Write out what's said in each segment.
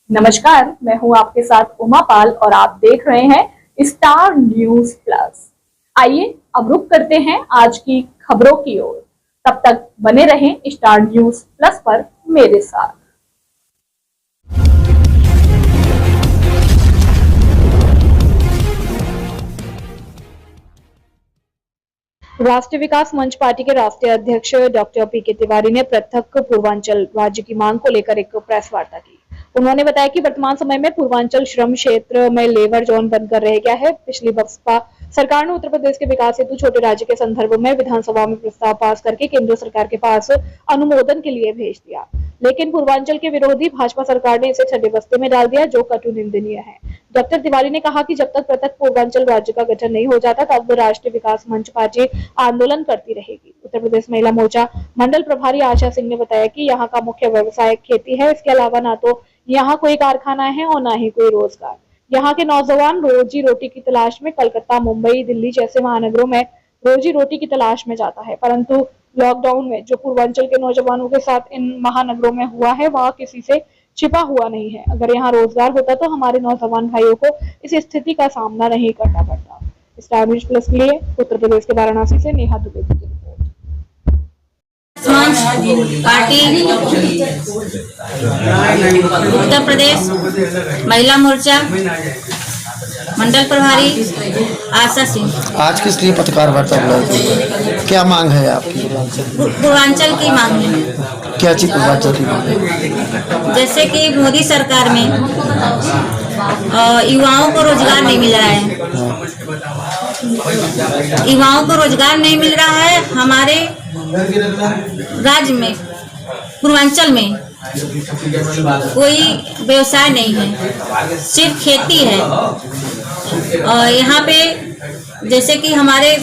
नमस्कार, मैं हूं आपके साथ उमा पाल और आप देख रहे हैं स्टार न्यूज प्लस। आइए अब रुक करते हैं आज की खबरों की ओर। तब तक बने रहें स्टार न्यूज प्लस पर मेरे साथ। राष्ट्रीय विकास मंच पार्टी के राष्ट्रीय अध्यक्ष डॉक्टर पीके तिवारी ने पृथक पूर्वांचल राज्य की मांग को लेकर एक प्रेस वार्ता की। उन्होंने बताया कि वर्तमान समय में पूर्वांचल श्रम क्षेत्र में लेबर जोन बनकर रह गया है। पिछली बसपा सरकार ने उत्तर प्रदेश के विकास हेतु छोटे राज्य के संदर्भ में विधानसभा में प्रस्ताव पास करके केंद्र सरकार के पास अनुमोदन के लिए भेज दिया, लेकिन पूर्वांचल के विरोधी भाजपा सरकार ने इसे छठे बस्ते में डाल दिया, जो कटु निंदनीय है। डॉक्टर तिवारी ने कहा कि जब तक पृथक पूर्वांचल राज्य का गठन नहीं हो जाता तब राष्ट्रीय विकास मंच पार्टी आंदोलन करती रहेगी। उत्तर प्रदेश महिला मोर्चा मंडल प्रभारी आशा सिंह ने बताया कि यहाँ का मुख्य व्यवसाय खेती है। इसके अलावा ना तो यहाँ कोई कारखाना है और ना ही कोई रोजगार। यहाँ के नौजवान रोजी रोटी की तलाश में कलकत्ता, मुंबई, दिल्ली जैसे महानगरों में रोजी रोटी की तलाश में जाता है, परंतु लॉकडाउन में जो पूर्वांचल के नौजवानों के साथ इन महानगरों में हुआ है वह किसी से छिपा हुआ नहीं है। अगर यहाँ रोजगार होता तो हमारे नौजवान भाइयों को इस स्थिति का सामना नहीं करना पड़ता। स्टार न्यूज प्लस के लिए उत्तर प्रदेश के वाराणसी से नेहा द्विवेदी की रिपोर्ट। पार्टी उत्तर प्रदेश महिला मोर्चा मंडल प्रभारी आशा सिंह। आज किस लिए पत्रकार वार्ता बुलाई? क्या मांग है आपकी? पूर्वांचल की मांग है। क्या चीज पूर्वांचल की मांग है? जैसे कि मोदी सरकार में युवाओं को रोजगार नहीं मिल रहा है। युवाओं को रोजगार नहीं मिल रहा है। हमारे राज्य में पूर्वांचल में कोई व्यवसाय नहीं है, सिर्फ खेती है। और यहाँ पे जैसे कि हमारे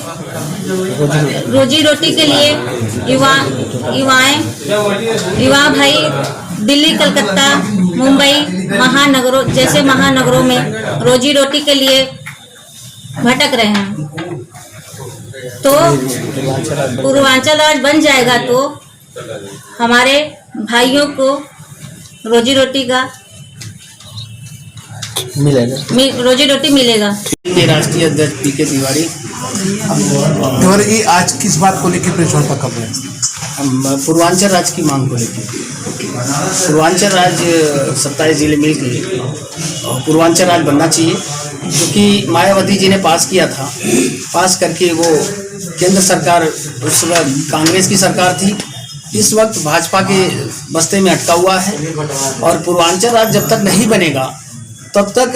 रोजी रोटी के लिए युवा भाई दिल्ली, कलकत्ता, मुंबई महानगरों में रोजी रोटी के लिए भटक रहे हैं। तो पूर्वांचल राज्य बन जाएगा तो हमारे भाइयों को रोजी रोटी मिलेगा। राष्ट्रीय अध्यक्ष पीके तिवारी। और ये आज किस बात को लेकर प्रेस वार्ता कर रहे हैं? पूर्वांचल राज्य की मांग को लेकर। पूर्वांचल राज्य 27 जिले मिलकर पूर्वांचल राज्य बनना चाहिए, क्योंकि मायावती जी ने पास किया था। पास करके वो केंद्र सरकार उस वक्त कांग्रेस की सरकार थी, इस वक्त भाजपा के बस्ते में अटका हुआ है। और पूर्वांचल राज्य जब तक नहीं बनेगा तब तक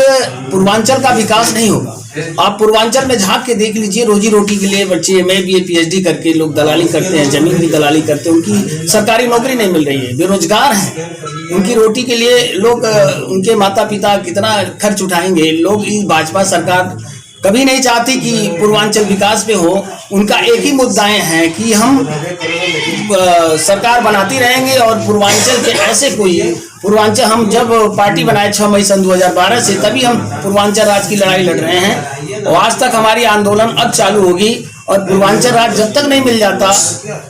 पूर्वांचल का विकास नहीं होगा। आप पूर्वांचल में झांक के देख लीजिए, रोजी रोटी के लिए बच्चे MA BA PhD करके लोग दलाली करते हैं, जमीन की दलाली करते हैं, उनकी सरकारी नौकरी नहीं मिल रही है, बेरोजगार हैं। उनकी रोटी के लिए लोग, उनके माता पिता कितना खर्च उठाएंगे। लोग इस भाजपा सरकार कभी नहीं चाहती कि पूर्वांचल विकास पे हो। उनका एक ही मुद्दाएं हैं कि हम सरकार बनाती रहेंगे और पूर्वांचल के ऐसे कोई पूर्वांचल, हम जब पार्टी बनाए 6 मई सन 2012 से, तभी हम पूर्वांचल राज्य की लड़ाई लड़ रहे हैं और आज तक हमारी आंदोलन अब चालू होगी। और पूर्वांचल राज्य जब तक नहीं मिल जाता,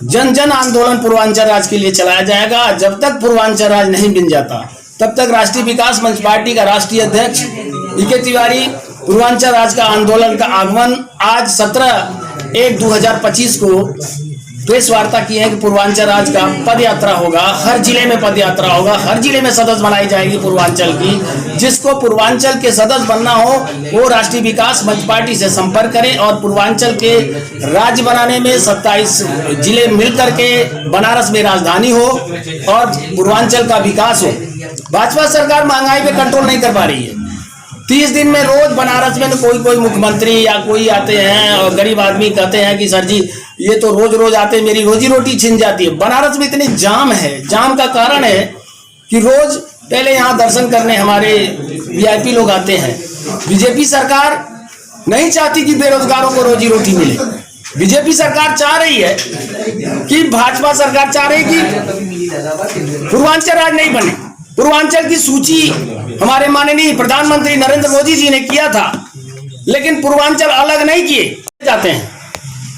जन जन आंदोलन पूर्वांचल राज्य के लिए चलाया जाएगा। जब तक पूर्वांचल राज्य नहीं मिल जाता तब तक राष्ट्रीय विकास मंच पार्टी का राष्ट्रीय अध्यक्ष पीके तिवारी पूर्वांचल राज्य का आंदोलन का आगमन आज 17/1/2025 को प्रेस वार्ता की है कि पूर्वांचल राज्य का पद यात्रा होगा। हर जिले में पद यात्रा होगा, हर जिले में सदस्य बनाई जाएगी पूर्वांचल की। जिसको पूर्वांचल के सदस्य बनना हो वो राष्ट्रीय विकास मंच पार्टी से संपर्क करें और पूर्वांचल के राज्य बनाने में 27 जिले मिलकर के बनारस में राजधानी हो और पूर्वांचल का विकास हो। भाजपा सरकार महंगाई पे कंट्रोल नहीं कर पा रही है। 30 दिन में रोज बनारस में कोई मुख्यमंत्री या कोई आते हैं और गरीब आदमी कहते हैं कि सर जी ये तो रोज आते हैं, मेरी रोजी रोटी छिन जाती है। बनारस में इतनी जाम है। जाम का कारण है कि रोज पहले यहाँ दर्शन करने हमारे VIP लोग आते हैं। बीजेपी सरकार नहीं चाहती कि बेरोजगारों को रोजी रोटी मिले। बीजेपी सरकार चाह रही है कि भाजपा सरकार चाह रही है कि पूर्वांचल राज्य नहीं बने। पूर्वांचल की सूची हमारे माननीय प्रधानमंत्री नरेंद्र मोदी जी ने किया था, लेकिन पूर्वांचल अलग नहीं किए जाते हैं।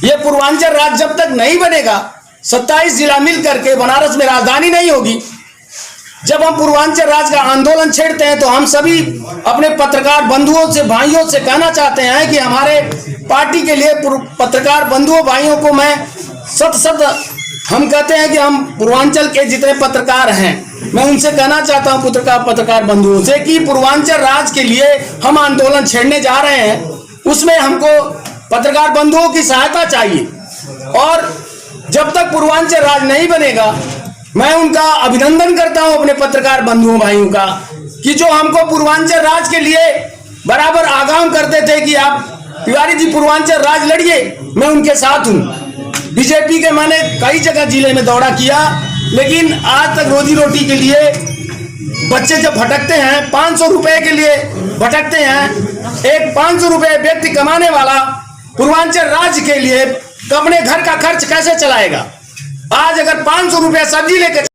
ये पूर्वांचल राज्य जब तक नहीं बनेगा, 27 जिला मिल करके बनारस में राजधानी नहीं होगी, जब हम पूर्वांचल राज्य का आंदोलन छेड़ते हैं तो हम सभी अपने पत्रकार बंधुओं से भाइयों से कहना चाहते हैं कि हमारे पार्टी के लिए पत्रकार बंधुओं भाइयों को मैं सत हम कहते हैं कि हम पूर्वांचल के जितने पत्रकार हैं, मैं उनसे कहना चाहता हूं पत्रकार बंधुओं से कि पूर्वांचल राज्य के लिए हम आंदोलन छेड़ने जा रहे हैं, उसमें हमको पत्रकार बंधुओं की सहायता चाहिए। और जब तक पूर्वांचल राज्य नहीं बनेगा, मैं उनका अभिनंदन करता हूं अपने पत्रकार बंधुओं भाइयों का कि जो हमको पूर्वांचल राज्य के लिए बराबर आगाम करते थे कि आप तिवारी जी पूर्वांचल राज्य लड़िए, मैं उनके साथ हूं। बीजेपी के मैंने कई जगह जिले में दौरा किया, लेकिन आज तक रोजी रोटी के लिए बच्चे जब भटकते हैं, 500 रुपए के लिए भटकते हैं, एक 500 रुपए व्यक्ति कमाने वाला पूर्वांचल राज्य के लिए अपने घर का खर्च कैसे चलाएगा? आज अगर 500 रुपए सब्जी लेकर